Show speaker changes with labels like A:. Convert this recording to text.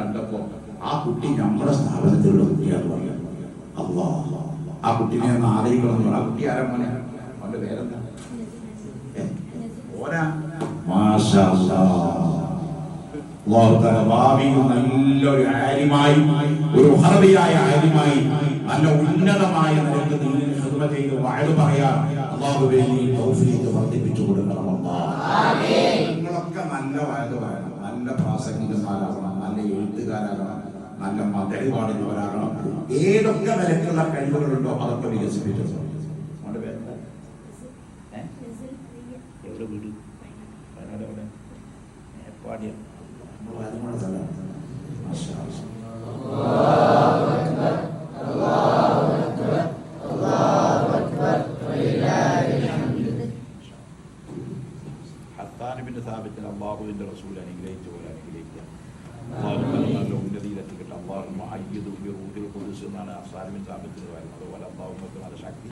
A: കണ്ടപ്പോ ആ കുട്ടി നമ്മുടെ സ്ഥാപനത്തിലുള്ള കുട്ടിയാണ് പറയാം. അള്ളാ, ആ കുട്ടിനെ ഒന്ന് ആദരിക്കണം. ആ കുട്ടി ആരാ മോനെ? അവന്റെ പേരെന്താ? ഓരാ മാഷാ ഭാവിയിൽ നല്ലൊരു ആലിമായി, ഒരു ഹറബിയായ ആലിമായി, നല്ല ഉന്നതമായ നിലക്ക് ഖിദ്മ ചെയ്ത് വഅദ് പറയാൻ അല്ലാഹുവേ നീ തൗഫീഖ് വർദ്ധിപ്പിച്ചു കൊടുക്കണം. നിങ്ങളൊക്കെ നല്ല വഅദ് പറയണം, നല്ല പ്രാസംഗികന്മാരാകണം, നല്ല എഴുത്തുകാരാകണം, നല്ല മതഴ് പാടുന്നവരാകണം. ഏതൊക്കെ നിലക്കുള്ള കഴിവുകളുണ്ടോ അതൊക്കെ വികസിപ്പിച്ചു. എവിടെ വീട്? എവിടെ? ഏർപ്പാടിയ ഹത്താനിബിന്റെ സ്ഥാപനത്തിൽ അള്ളാഹുവിന്റെ റസൂൽ അനുഗ്രഹിച്ച പോലെ അനുഗ്രഹിക്കുക. നല്ല ഉന്നതിയിലെത്തിക്കട്ടെ. അള്ളാഹു എന്നാണ് ഹസാനിബിൻ സ്ഥാപനത്തിൽ വരുന്നത്. അതുപോലെ അള്ളാഹുങ്ങൾക്ക് നല്ല ശക്തി